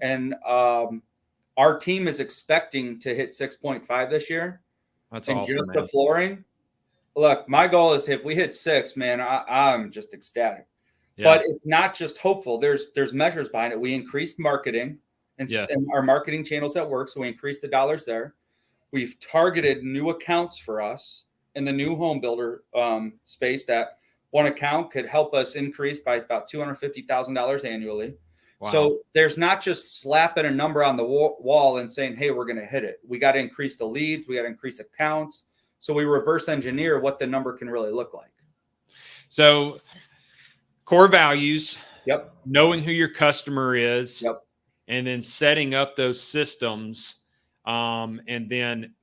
And our team is expecting to hit 6.5 this year. That's and awesome, just man. the flooring. Look, my goal is if we hit 6, man, I'm just ecstatic. Yeah. But it's not just hopeful. There's measures behind it. We increased marketing and our marketing channels at work. So we increased the dollars there. We've targeted new accounts for us in the new home builder space. That one account could help us increase by about $250,000 annually. Wow. So there's not just slapping a number on the wall and saying, hey, we're going to hit it. We got to increase the leads. We got to increase accounts. So we reverse engineer what the number can really look like. So core values. Yep. Knowing who your customer is. Yep. And then setting up those systems, and then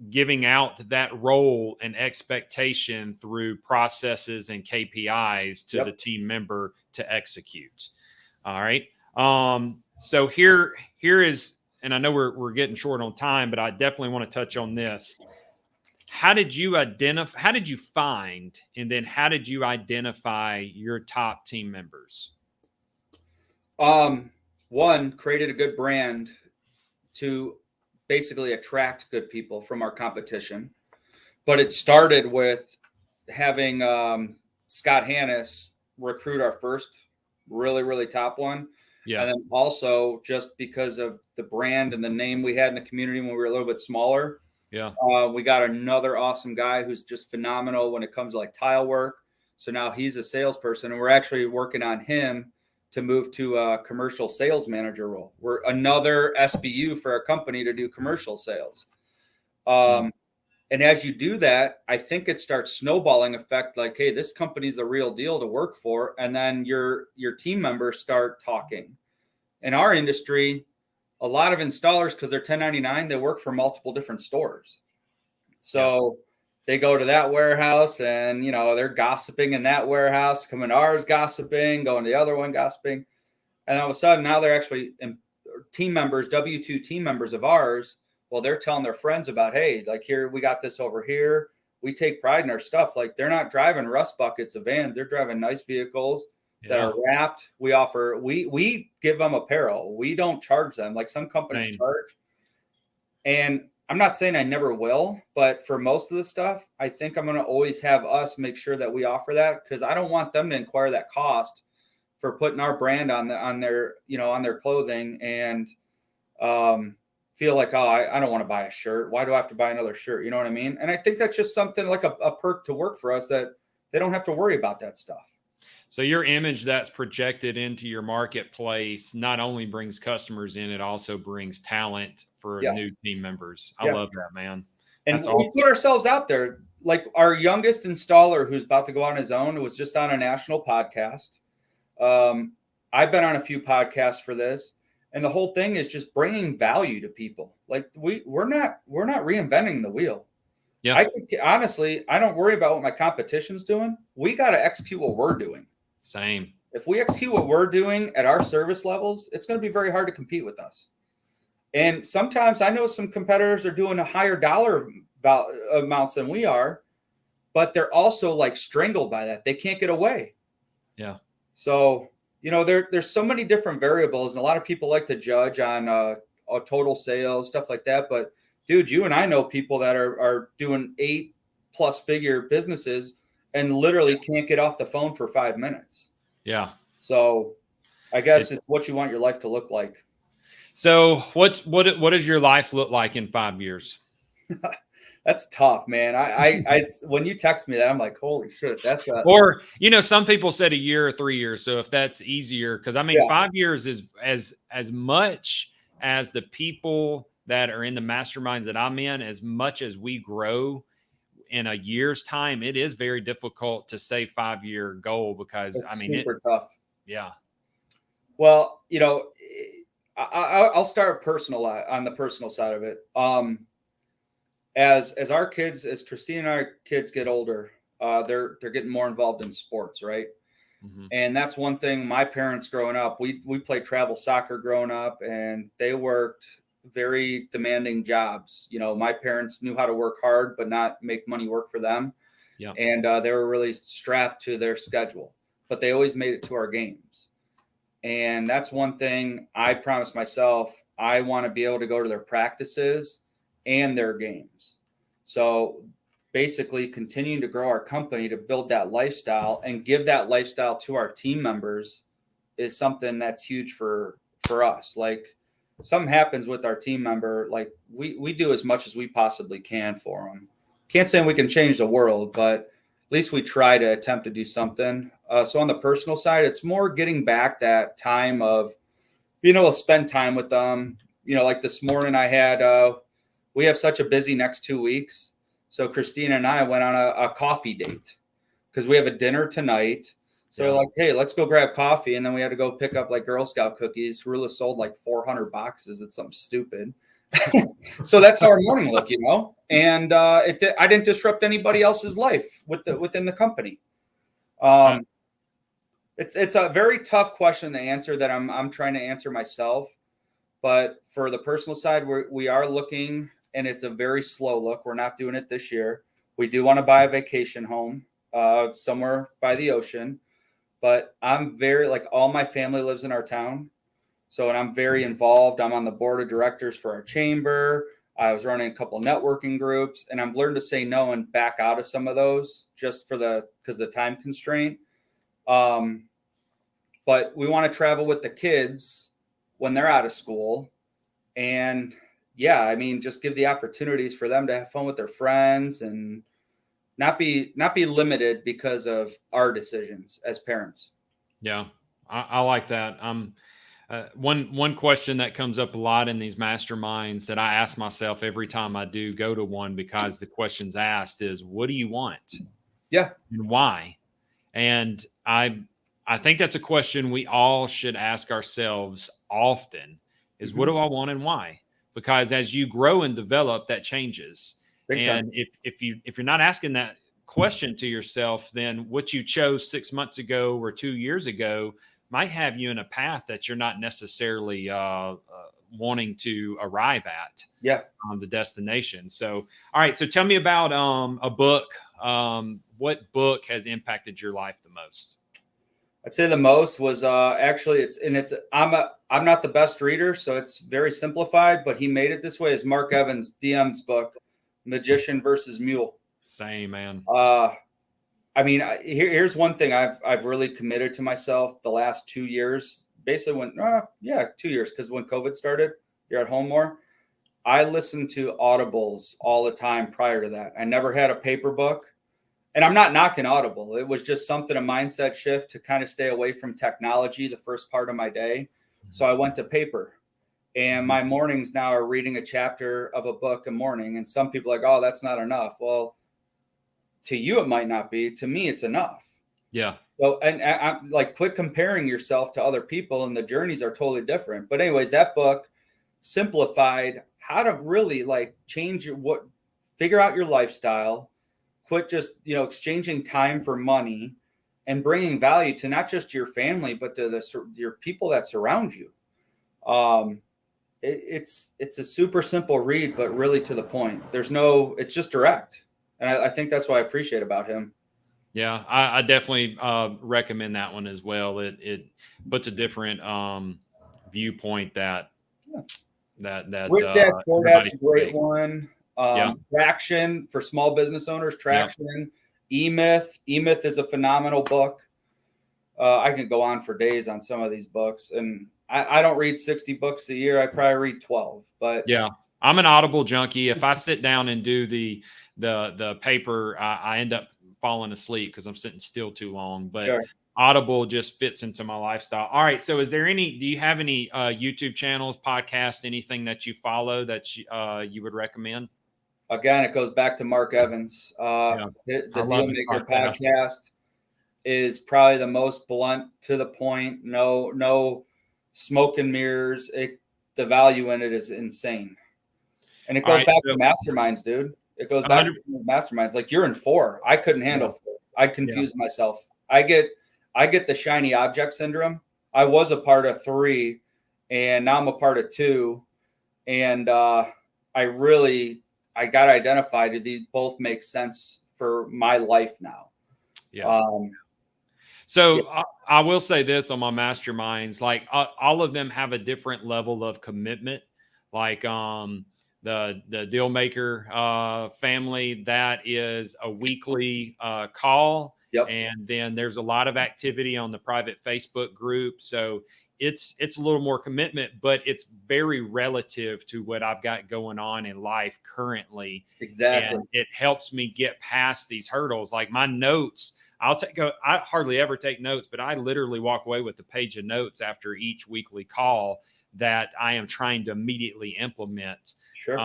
giving out that role and expectation through processes and KPIs to the team member to execute. All right. So here is, and I know we're getting short on time, but I definitely want to touch on this. How did you find, and then how did you identify your top team members? One, created a good brand to basically attract good people from our competition. But it started with having Scott Hannes recruit our first really, really top one. Yeah. And then also just because of the brand and the name we had in the community when we were a little bit smaller. Yeah. We got another awesome guy who's just phenomenal when it comes to like tile work. So now he's a salesperson, and we're actually working on him to move to a commercial sales manager role. We're another SBU for our company to do commercial sales. And as you do that, I think it starts snowballing effect. Like, hey, this company's the real deal to work for. And then your team members start talking. In our industry, a lot of installers, because they're 1099, they work for multiple different stores. So they go to that warehouse and, they're gossiping in that warehouse, coming to ours gossiping, going to the other one gossiping. And all of a sudden now they're actually team members, W-2 team members of ours. Well, they're telling their friends about, hey, like here, we got this over here. We take pride in our stuff. Like they're not driving rust buckets of vans. They're driving nice vehicles that are wrapped. We give them apparel. We don't charge them like some companies charge. And I'm not saying I never will, but for most of the stuff, I think I'm going to always have us make sure that we offer that, because I don't want them to inquire that cost for putting our brand on their clothing and feel like, oh, I don't want to buy a shirt. Why do I have to buy another shirt? You know what I mean? And I think that's just something like a perk to work for us, that they don't have to worry about that stuff. So your image that's projected into your marketplace not only brings customers in, it also brings talent for new team members. I love that, man. And we put ourselves out there. like our youngest installer who's about to go on his own was just on a national podcast. I've been on a few podcasts for this, and the whole thing is just bringing value to people. Like we're not reinventing the wheel. Yeah. Honestly, I don't worry about what my competition's doing. We got to execute what we're doing. Same. If we execute what we're doing at our service levels, it's going to be very hard to compete with us. And sometimes I know some competitors are doing a higher dollar amounts than we are, but they're also like strangled by that. They can't get away. Yeah. So, there's so many different variables, and a lot of people like to judge on total sales, stuff like that. But dude, you and I know people that are doing 8+ figure businesses and literally can't get off the phone for 5 minutes. Yeah. So I guess it's what you want your life to look like. So what does your life look like in 5 years? That's tough, man. I when you text me that, I'm like, holy shit, that's or some people said a year or 3 years. So if that's easier, because I mean, 5 years is as much as the people that are in the masterminds that I'm in, as much as we grow in a year's time, it is very difficult to say 5-year goal because it's super tough. Yeah. Well, I'll start on the personal side of it. As our kids, as Christine and our kids get older, they're getting more involved in sports, right? Mm-hmm. And that's one thing. My parents growing up, we played travel soccer growing up, and they worked very demanding jobs. My parents knew how to work hard, but not make money work for them. Yeah. And they were really strapped to their schedule, but they always made it to our games. And that's one thing I promised myself. I want to be able to go to their practices and their games. So basically continuing to grow our company to build that lifestyle and give that lifestyle to our team members is something that's huge for us. Like something happens with our team member, like we do as much as we possibly can for them. Can't say we can change the world, but at least we try to attempt to do something. So on the personal side, it's more getting back that time of being able to spend time with them. Like this morning I had, we have such a busy next 2 weeks. So Christina and I went on a coffee date because we have a dinner tonight. So we're like, hey, let's go grab coffee. And then we had to go pick up like Girl Scout cookies. Rula sold like 400 boxes. It's something stupid. So that's how our morning looked, and I didn't disrupt anybody else's life within the company. It's a very tough question to answer that I'm trying to answer myself. But for the personal side, we are looking, and it's a very slow look. We're not doing it this year. We do want to buy a vacation home somewhere by the ocean. But I'm all my family lives in our town. So, and I'm very involved. I'm on the board of directors for our chamber. I was running a couple of networking groups, and I've learned to say no and back out of some of those just because the time constraint. But we want to travel with the kids when they're out of school. And just give the opportunities for them to have fun with their friends and not be limited because of our decisions as parents. Yeah, I like that. One question that comes up a lot in these masterminds that I ask myself every time I do go to one, because the question's asked, is what do you want? Yeah. And why? And I think that's a question we all should ask ourselves often is mm-hmm. What do I want and why? Because as you grow and develop, that changes. Big and time. If you're not asking that question to yourself, then what you chose 6 months ago or 2 years ago might have you in a path that you're not necessarily wanting to arrive at. Yeah. The destination. So, all right. So tell me about a book. What book has impacted your life the most? I'd say the most was I'm not the best reader, so it's very simplified, but he made it this way. Is Mark Evans' DM's book, Magician versus Mule. Same, man. Here's one thing I've really committed to myself the last 2 years. Basically, 2 years, because when COVID started, you're at home more. I listened to audibles all the time prior to that. I never had a paper book. And I'm not knocking Audible. It was just a mindset shift to kind of stay away from technology the first part of my day. So I went to paper. And my mornings now are reading a chapter of a book a morning. And some people are like, oh, that's not enough. Well, to you, it might not be. To me, it's enough. Yeah. So, and I'm like, quit comparing yourself to other people, and the journeys are totally different. But anyways, that book simplified how to really like figure out your lifestyle, quit just, exchanging time for money, and bringing value to not just your family, but to your people that surround you. It's a super simple read, but really to the point. It's just direct. And I think that's what I appreciate about him. Yeah, I definitely recommend that one as well. It puts a different viewpoint that Rich Dad Poor Dad's a great take. one. Traction for small business owners. Traction. E-Myth. E-Myth is a phenomenal book. I can go on for days on some of these books, and I don't read 60 books a year. I probably read 12. But yeah, I'm an Audible junkie. If I sit down and do the paper, I end up falling asleep because I'm sitting still too long. But sure. Audible just fits into my lifestyle. All right. So do you have any YouTube channels, podcasts, anything that you follow that you would recommend? Again, it goes back to Mark Evans. The Deal Maker podcast is probably the most blunt, to the point. No smoke and mirrors. The value in it is insane. And it goes back to masterminds, dude. It goes back 100%. To masterminds. Like, you're in 4. I couldn't handle 4. I'd confuse myself. I get the shiny object syndrome. I was a part of 3, and now I'm a part of 2. And I got identified. These both make sense for my life now. Yeah. I will say this on my masterminds, like all of them have a different level of commitment. Like the Deal Maker family, that is a weekly call. Yep. And then there's a lot of activity on the private Facebook group. So it's a little more commitment, but it's very relative to what I've got going on in life currently. Exactly. And it helps me get past these hurdles. Like my notes, I hardly ever take notes, but I literally walk away with a page of notes after each weekly call that I am trying to immediately implement. Sure.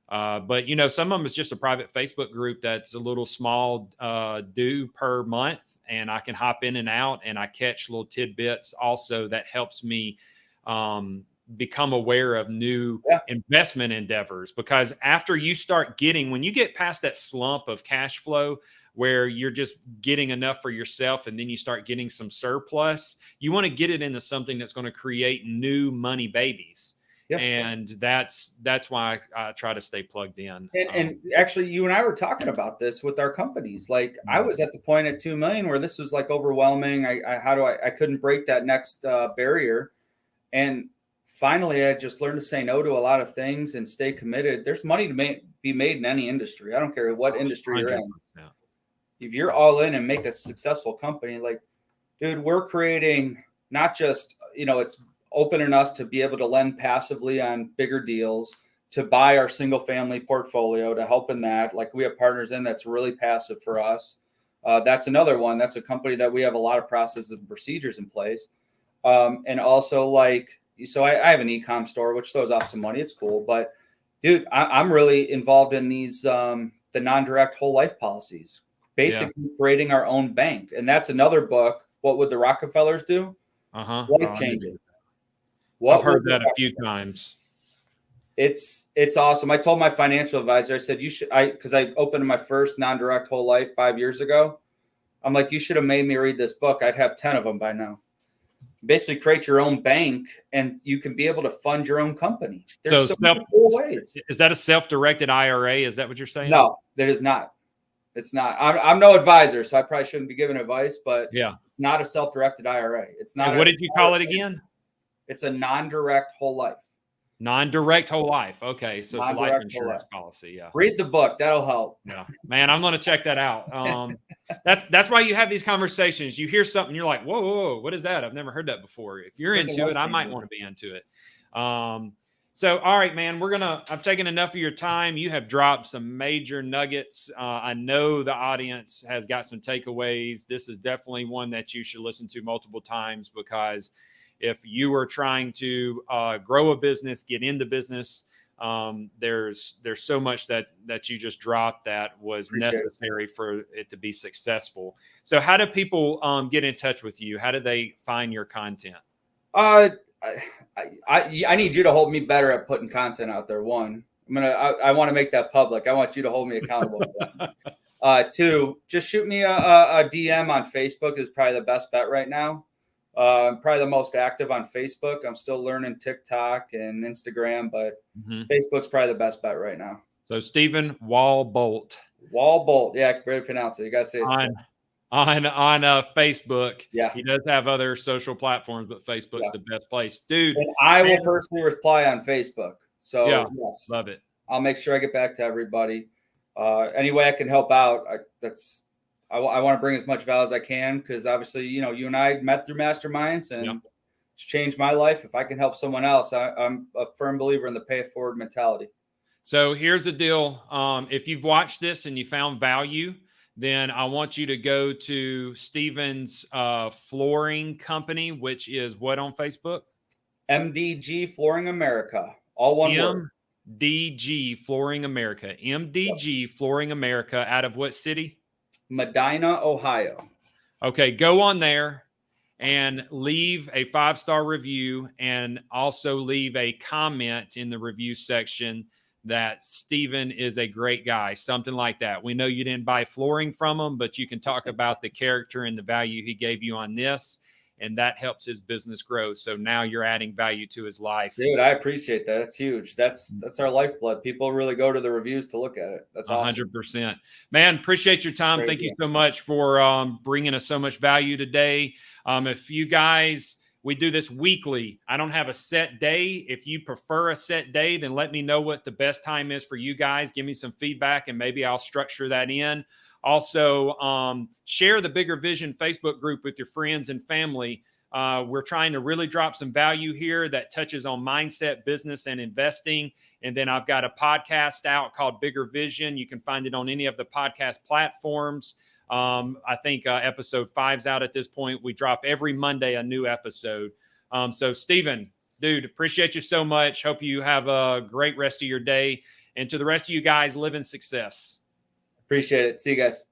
But some of them is just a private Facebook group that's a little small due per month, and I can hop in and out, and I catch little tidbits also that helps me become aware of new investment endeavors. Because after you start when you get past that slump of cash flow where you're just getting enough for yourself, and then you start getting some surplus, you want to get it into something that's going to create new money babies. Yep. And that's why I try to stay plugged in. And actually, you and I were talking about this with our companies. Like, I was at the point at 2 million where this was like overwhelming. I couldn't break that next barrier. And finally, I just learned to say no to a lot of things and stay committed. There's money to be made in any industry. I don't care what industry you're in. Yeah. If you're all in and make a successful company, like, dude, we're creating not just, it's opening us to be able to lend passively on bigger deals, to buy our single family portfolio, to help in that. Like, we have partners in that's really passive for us. That's another one. That's a company that we have a lot of processes and procedures in place. And also, I have an e-com store, which throws off some money. It's cool. But dude, I'm really involved in these, the non-direct whole life policies, basically creating our own bank. And that's another book. What would the Rockefellers do? Life changing. I've heard that a few times. It's awesome. I told my financial advisor, I said, because I opened my first non-direct whole life 5 years ago. I'm like, you should have made me read this book. I'd have 10 of them by now. Basically create your own bank, and you can be able to fund your own company. There's so many cool ways. Is that a self-directed IRA? Is that what you're saying? No, that is not. It's not. I'm no advisor, so I probably shouldn't be giving advice, but not a self-directed IRA. It's not. And what did you call it again? It's a non-direct whole life. Non-direct whole life. Okay. So it's a life insurance policy. Yeah. Read the book. That'll help. Yeah, man, I'm going to check that out. That's why you have these conversations. You hear something, you're like, whoa, what is that? I've never heard that before. If you're into it, I might want to be into it. So, all right, man, I've taken enough of your time. You have dropped some major nuggets. I know the audience has got some takeaways. This is definitely one that you should listen to multiple times, because if you are trying to grow a business, get into business, There's so much that you just dropped that was Appreciate it. necessary for it to be successful. So how do people get in touch with you? How do they find your content? I need you to hold me better at putting content out there. One, I want to make that public. I want you to hold me accountable for that. Two, just shoot me a DM on Facebook is probably the best bet right now. I'm probably the most active on Facebook. I'm still learning TikTok and Instagram, but Facebook's probably the best bet right now. So Stephen Walbolt. Walbolt. Yeah, I can barely pronounce it. You got to say it. On Facebook. Yeah. He does have other social platforms, but Facebook's the best place. Dude. And I will personally reply on Facebook. So yes, love it. I'll make sure I get back to everybody. Any way I can help out, I want to bring as much value as I can, because obviously, you and I met through masterminds, and it's changed my life. If I can help someone else, I'm a firm believer in the pay it forward mentality. So here's the deal. If you've watched this and you found value, then I want you to go to Stephen's flooring company, which is what on Facebook? MDG Flooring America. All one word. MDG Flooring America. MDG Flooring America. Out of what city? Medina, Ohio. Okay, go on there and leave a 5-star review, and also leave a comment in the review section that Stephen is a great guy, something like that. We know you didn't buy flooring from him, but you can talk about the character and the value he gave you on this, and that helps his business grow. So now you're adding value to his life. Dude, I appreciate that. That's huge. That's our lifeblood. People really go to the reviews to look at it. That's awesome. 100%. Man, appreciate your time. Thank you so much for bringing us so much value today. If you guys, we do this weekly. I don't have a set day. If you prefer a set day, then let me know what the best time is for you guys. Give me some feedback, and maybe I'll structure that in. Also, share the Bigger Vision Facebook group with your friends and family. We're trying to really drop some value here that touches on mindset, business, and investing. And then I've got a podcast out called Bigger Vision. You can find it on any of the podcast platforms. I think episode 5's out at this point. We drop every Monday a new episode. So Stephen, dude, appreciate you so much. Hope you have a great rest of your day. And to the rest of you guys, live in success. Appreciate it. See you guys.